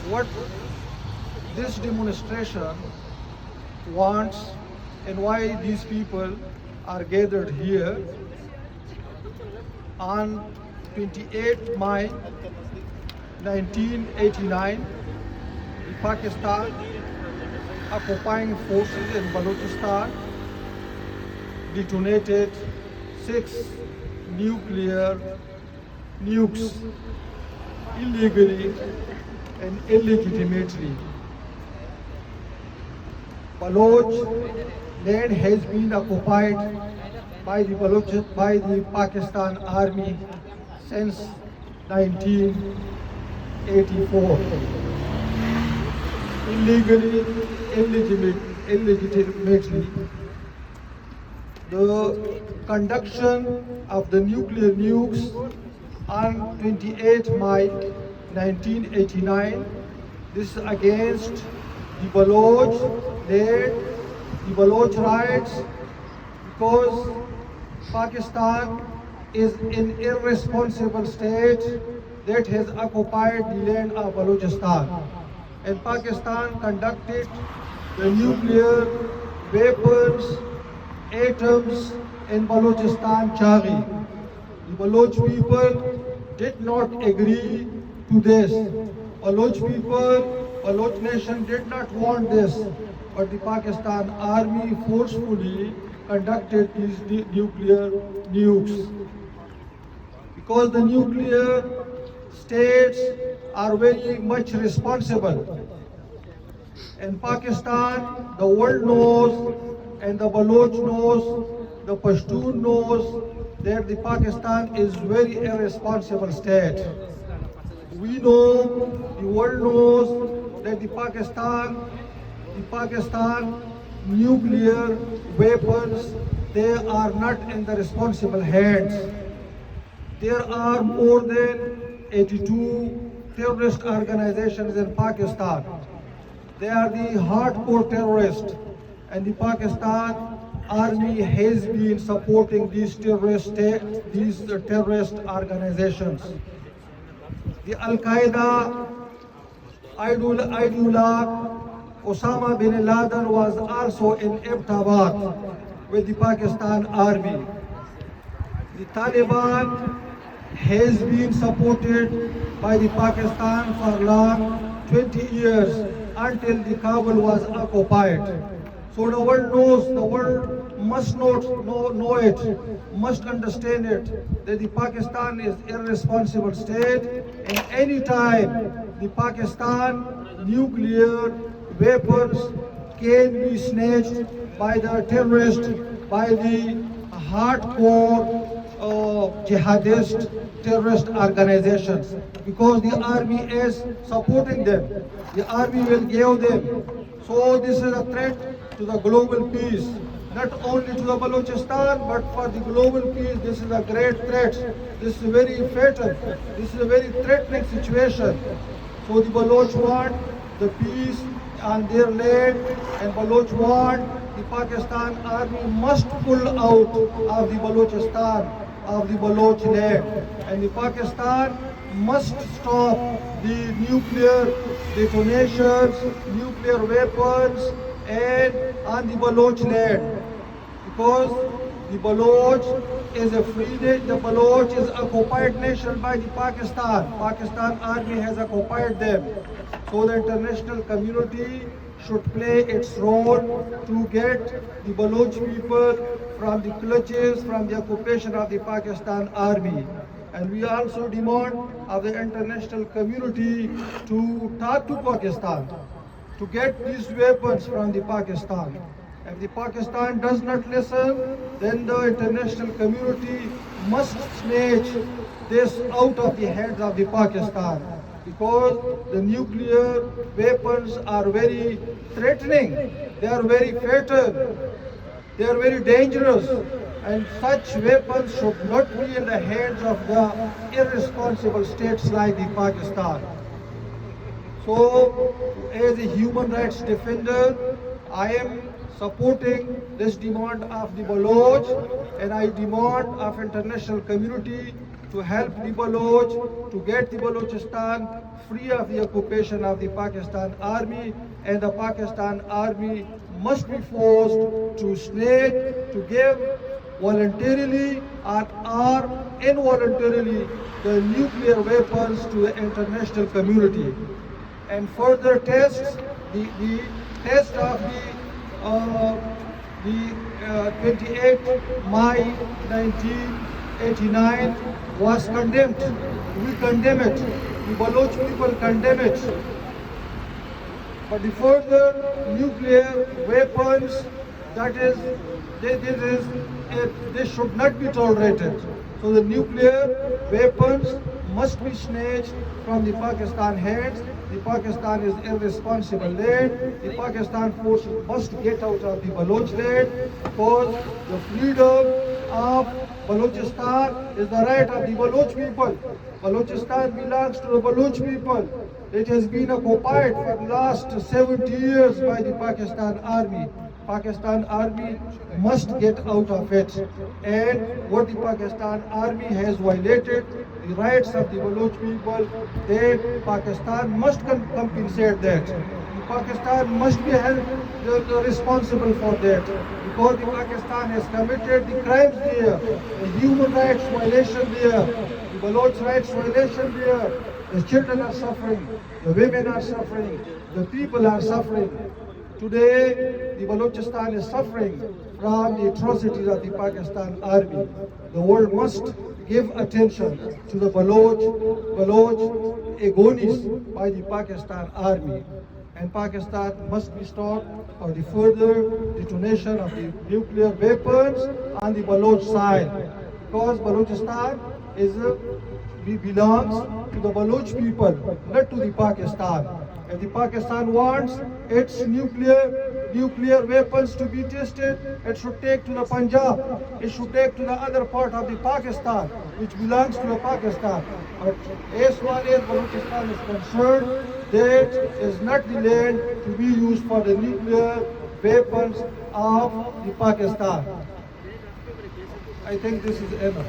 what this demonstration wants and why these people are gathered here. On 28 May 1989, the Pakistan occupying forces in Balochistan detonated 6 nuclear nukes illegally and illegitimately. Baloch land has been occupied by the Pakistan Army since 1984. Illegally, illegitimately. The conduction of the nuclear nukes on 28 May 1989, this is against the Baloch land, the Baloch rights, because Pakistan is an irresponsible state that has occupied the land of Balochistan. And Pakistan conducted the nuclear weapons, atoms in Balochistan, Chaghi. The Baloch people did not agree to this. Baloch people, Baloch nation did not want this, but the Pakistan army forcefully conducted these nuclear nukes. Because the nuclear states are very much responsible. In Pakistan, the world knows, and the Baloch knows, the Pashtun knows that the Pakistan is very irresponsible state. We know, the world knows that the Pakistan nuclear weapons, they are not in the responsible hands. There are more than 82 terrorist organizations in Pakistan. They are the hardcore terrorists, and the Pakistan army has been supporting these terrorist organizations. The Al-Qaeda ideologue Osama bin Laden was also in Abbottabad with the Pakistan army. The Taliban has been supported by the Pakistan for long 20 years until the Kabul was occupied. So the world knows, the world must know it, must understand it, that the Pakistan is irresponsible state, and any time the Pakistan nuclear weapons can be snatched by the terrorists, by the hardcore jihadist terrorist organizations, because the army is supporting them. The army will give them. So this is a threat to the global peace, not only to the Balochistan, but for the global peace. This is a great threat. This is very fatal. This is a very threatening situation. So the Baloch want the peace on their land, and Baloch want the Pakistan army must pull out of the Balochistan, of the Baloch land, and the Pakistan must stop the nuclear detonations, nuclear weapons, and on the Baloch land, because the Baloch is a free nation. The Baloch is occupied nation by the Pakistan. Pakistan army has occupied them. So the international community should play its role to get the Baloch people from the clutches, from the occupation of the Pakistan army. And we also demand of the international community to talk to Pakistan, to get these weapons from the Pakistan. If the Pakistan does not listen, then the international community must snatch this out of the hands of the Pakistan, because the nuclear weapons are very threatening, they are very fatal, they are very dangerous, and such weapons should not be in the hands of the irresponsible states like the Pakistan. So, as a human rights defender, I am supporting this demand of the Baloch, and I demand of international community to help the Baloch to get the Balochistan free of the occupation of the Pakistan army, and the Pakistan army must be forced to snatch, to give voluntarily or involuntarily the nuclear weapons to the international community. And further tests, the test of the 28th May 1989 was condemned. We condemn it. The Baloch people condemn it. But the further nuclear weapons, that is, they should not be tolerated. So the nuclear weapons must be snatched from the Pakistan hands. The Pakistan is irresponsible land. The Pakistan forces must get out of the Baloch land, because the freedom of Balochistan is the right of the Baloch people. Balochistan belongs to the Baloch people. It has been occupied for the last 70 years by the Pakistan army. Pakistan army must get out of it. And what the Pakistan army has violated, the rights of the Baloch people, then Pakistan must compensate that. Pakistan must be held responsible for that, because the Pakistan has committed the crimes there, the human rights violation there, the Baloch rights violation there. The children are suffering, the women are suffering, the people are suffering. Today, the Balochistan is suffering from the atrocities of the Pakistan army. The world must give attention to the Baloch agonies by the Pakistan army. And Pakistan must be stopped for the further detonation of the nuclear weapons on the Baloch side. Because Balochistan belongs to the Baloch people, not to the Pakistan. If the Pakistan wants its nuclear weapons to be tested, it should take to the Punjab. It should take to the other part of the Pakistan, which belongs to the Pakistan. But as far as Balochistan is concerned, that is not the land to be used for the nuclear weapons of the Pakistan. I think this is enough.